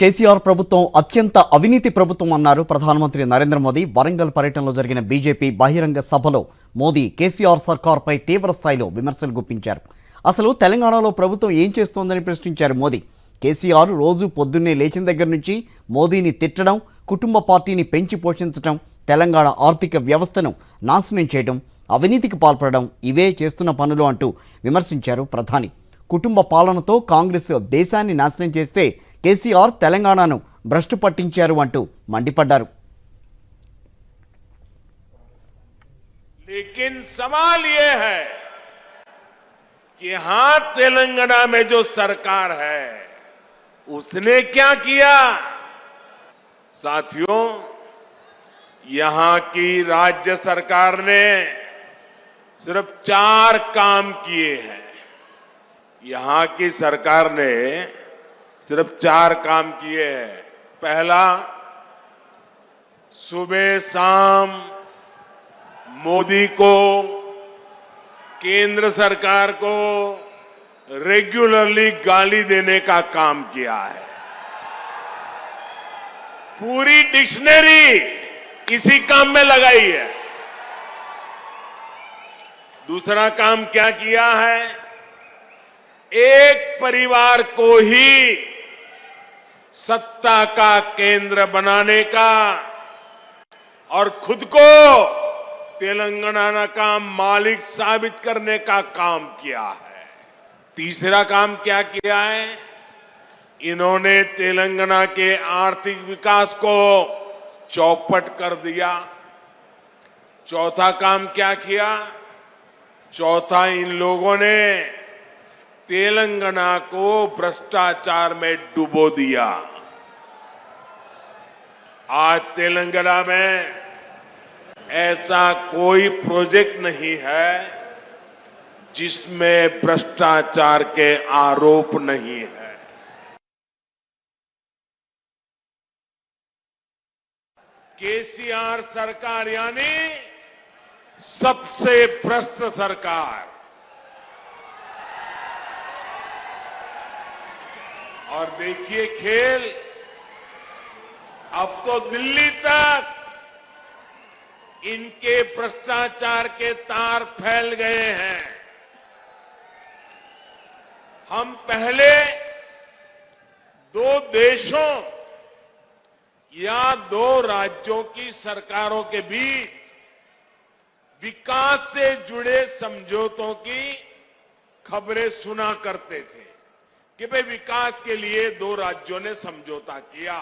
కేసీఆర్ ప్రభుత్వం అత్యంత అవినీతి ప్రభుత్వం అన్నారు ప్రధానమంత్రి నరేంద్ర మోదీ. వరంగల్ పర్యటనలో జరిగిన బీజేపీ బహిరంగ సభలో మోదీ కేసీఆర్ సర్కార్పై తీవ్ర స్థాయిలో విమర్శలు గుప్పించారు. అసలు తెలంగాణలో ప్రభుత్వం ఏం చేస్తోందని ప్రశ్నించారు మోదీ. కేసీఆర్ రోజు పొద్దున్నే లేచిన దగ్గర నుంచి మోదీని తిట్టడం, కుటుంబ పార్టీని పెంచి పోషించడం, తెలంగాణ ఆర్థిక వ్యవస్థను నాశనం చేయడం, అవినీతికి పాల్పడడం ఇవే చేస్తున్న పనులు అంటూ విమర్శించారు ప్రధాని. కుటుంబ పాలనతో కాంగ్రెస్ దేశాన్ని నాశనం చేస్తే కేసీఆర్ తెలంగాణను భ్రష్టు పట్టించారు అంటూ మండిపడ్డారు. लेकिन सवाल ये है कि यहां तेलंगाना में जो सरकार है उसने क्या किया। साथियों, यहां की राज्य सरकार ने सिर्फ 4 काम किए हैं। यहां की सरकार ने सिर्फ 4 काम किए हैं। पहला, सुबह शाम मोदी को, केंद्र सरकार को रेगुलरली गाली देने का काम किया है। पूरी डिक्शनरी इसी काम में लगाई है। दूसरा काम क्या किया है, एक परिवार को ही सत्ता का केंद्र बनाने का और खुद को तेलंगाना का मालिक साबित करने का काम किया है। तीसरा काम क्या किया है, इन्होंने तेलंगाना के आर्थिक विकास को चौपट कर दिया। चौथा काम क्या किया, चौथा इन लोगों ने तेलंगाना को भ्रष्टाचार में डुबो दिया। आज तेलंगाना में ऐसा कोई प्रोजेक्ट नहीं है जिसमें भ्रष्टाचार के आरोप नहीं है। केसीआर सरकार यानी सबसे भ्रष्ट सरकार। और देखिए खेल, अब तो दिल्ली तक इनके भ्रष्टाचार के तार फैल गए हैं। हम पहले 2 देशों या 2 राज्यों की सरकारों के बीच विकास से जुड़े समझौतों की खबरें सुना करते थे कि भाई विकास के लिए 2 राज्यों ने समझौता किया,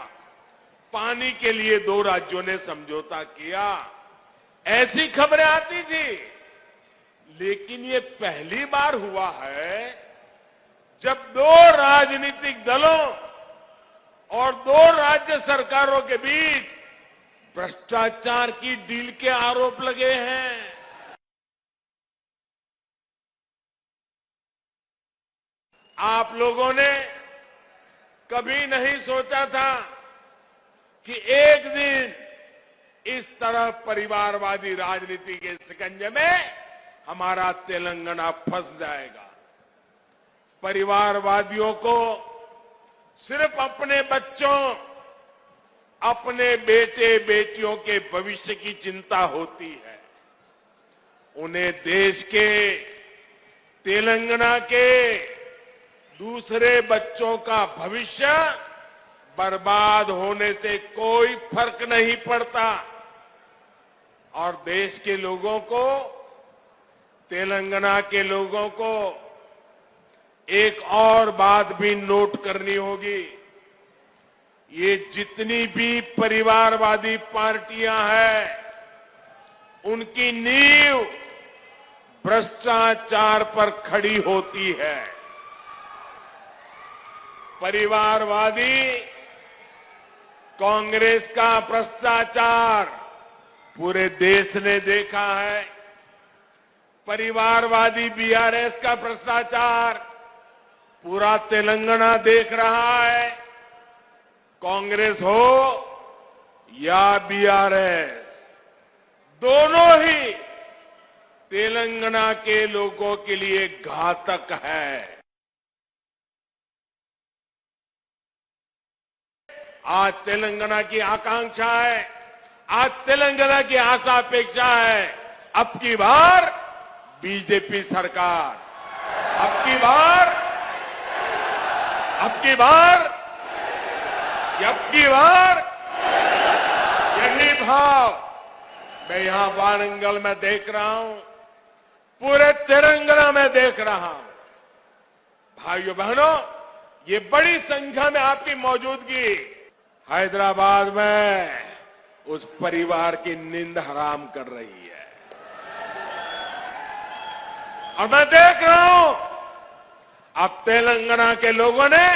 पानी के लिए 2 राज्यों ने समझौता किया, ऐसी खबरें आती थी। लेकिन ये पहली बार हुआ है जब 2 राजनीतिक दलों और 2 राज्य सरकारों के बीच भ्रष्टाचार की डील के आरोप लगे हैं। आप लोगों ने कभी नहीं सोचा था कि एक दिन इस तरह परिवारवादी राजनीति के शिकंजे में हमारा तेलंगाना फंस जाएगा। परिवारवादियों को सिर्फ अपने बच्चों, अपने बेटे बेटियों के भविष्य की चिंता होती है। उन्हें देश के, तेलंगाना के दूसरे बच्चों का भविष्य बर्बाद होने से कोई फर्क नहीं पड़ता। और देश के लोगों को, तेलंगाना के लोगों को एक और बात भी नोट करनी होगी। ये जितनी भी परिवारवादी पार्टियां हैं, उनकी नींव भ्रष्टाचार पर खड़ी होती है। परिवारवादी कांग्रेस का भ्रष्टाचार पूरे देश ने देखा है। परिवारवादी बीआरएस का भ्रष्टाचार पूरा तेलंगाना देख रहा है। कांग्रेस हो या बीआरएस, दोनों ही तेलंगाना के लोगों के लिए घातक है। आज तेलंगाना की आकांक्षा है, आज तेलंगाना की आशा अपेक्षा है, अब की बार बीजेपी सरकार, अब की बार यही भाव मैं यहां वारंगल में देख रहा हूं, पूरे तेलंगाना में देख रहा हूं। भाइयों बहनों, ये बड़ी संख्या में आपकी मौजूदगी हैदराबाद में उस परिवार की नींद हराम कर रही है। और मैं देख रहा हूं अब तेलंगाना के लोगों ने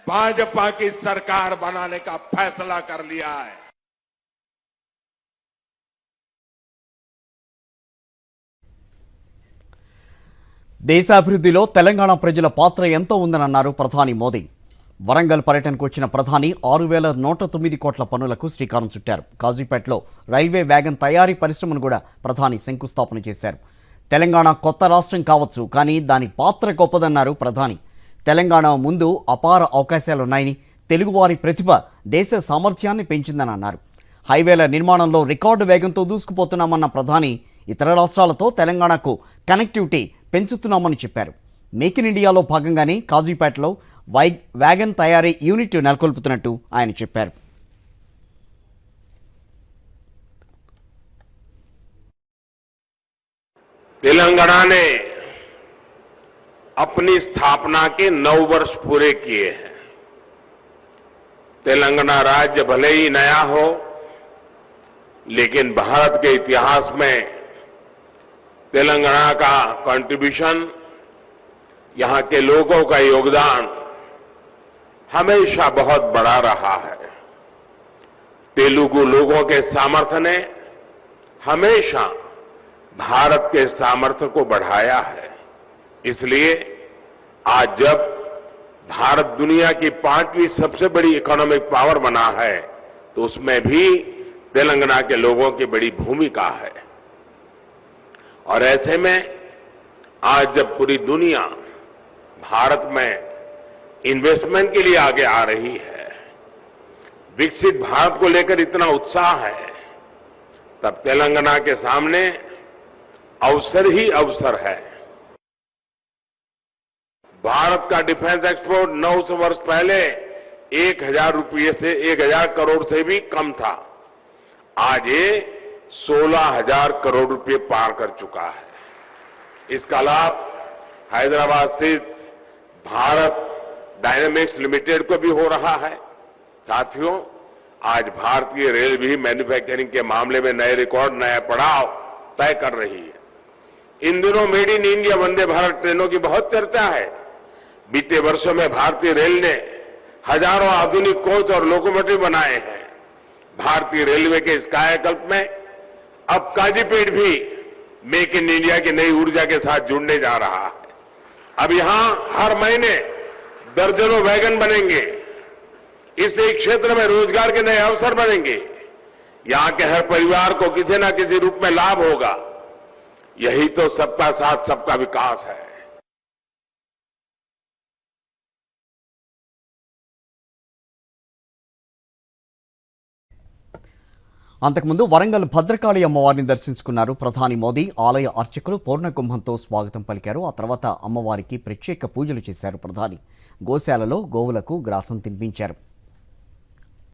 भाजपा की सरकार बनाने का फैसला कर लिया है। దేశాభివృద్ధిలో తెలంగాణ ప్రజల పాత్ర ఎంతో ఉందన్నారు ప్రధాని మోదీ. వరంగల్ పర్యటనకు వచ్చిన ప్రధాని 6,109 కోట్ల పనులకు శ్రీకారం చుట్టారు. కాజీపేటలో రైల్వే వ్యాగన్ తయారీ పరిశ్రమను కూడా ప్రధాని శంకుస్థాపన చేశారు. తెలంగాణ కొత్త రాష్ట్రం కావచ్చు, కానీ దాని పాత్ర గొప్పదన్నారు ప్రధాని. తెలంగాణ ముందు అపార అవకాశాలున్నాయని, తెలుగువారి ప్రతిభ దేశ సామర్థ్యాన్ని పెంచిందని అన్నారు. హైవేల నిర్మాణంలో రికార్డు వేగంతో దూసుకుపోతున్నామన్న ప్రధాని ఇతర రాష్ట్రాలతో తెలంగాణకు కనెక్టివిటీ పెంచుతున్నామని చెప్పారు. మేక్ ఇన్ ఇండియాలో భాగంగానే కాజీపేటలో వ్యాగన్ తయారీ యూనిట్ నెలకొల్పుతున్నట్టు ఆయన చెప్పారు. तेलंगाना ने अपनी स्थापना के 9 वर्ष पूरे किए हैं। तेलंगाना राज्य भले ही नया हो, लेकिन भारत के इतिहास में तेलंगाना का कंट्रीब्यूशन, यहां के लोगों का योगदान हमेशा बहुत बड़ा रहा है। तेलुगु लोगों के सामर्थ्य ने हमेशा भारत के सामर्थ्य को बढ़ाया है। इसलिए आज जब भारत दुनिया की 5वीं सबसे बड़ी इकोनॉमिक पावर बना है, तो उसमें भी तेलंगाना के लोगों की बड़ी भूमिका है। और ऐसे में आज जब पूरी दुनिया भारत में इन्वेस्टमेंट के लिए आगे आ रही है, विकसित भारत को लेकर इतना उत्साह है, तब तेलंगाना के सामने अवसर ही अवसर है। भारत का डिफेंस एक्सपोर्ट 900 वर्ष पहले 1,000 करोड़ से भी कम था। आज ये 16,000 करोड़ रुपए पार कर चुका है। इसका लाभ हैदराबाद स्थित भारत डायनेमिक्स लिमिटेड को भी हो रहा है। साथियों, आज भारतीय रेल भी मैन्युफैक्चरिंग के मामले में नए रिकॉर्ड, नया पड़ाव तय कर रही है। इन दिनों made in India Vande Bharat ट्रेनों की बहुत चर्चा है। बीते वर्षों में भारतीय रेल ने हजारों आधुनिक कोच और लोकोमोटिव बनाए हैं। भारतीय रेलवे के इस कायाकल्प में अब काजीपेट भी मेक इन इंडिया की नई ऊर्जा के साथ जुड़ने जा रहा है। अब यहां हर महीने दर्जनों वैगन बनेंगे। इससे क्षेत्र में रोजगार के नए अवसर बनेंगे। यहां के हर परिवार को किसी न किसी रूप में लाभ होगा। यही तो सबका साथ सबका विकास है। అంతకుముందు వరంగల్ భద్రకాళి అమ్మవారిని దర్శించుకున్నారు ప్రధాని మోదీ. ఆలయ అర్చకులు పూర్ణకుంభంతో స్వాగతం పలికారు. ఆ తర్వాత అమ్మవారికి ప్రత్యేక పూజలు చేశారు ప్రధాని. గోశాలలో గోవులకు గ్రాసం తినిపించారు.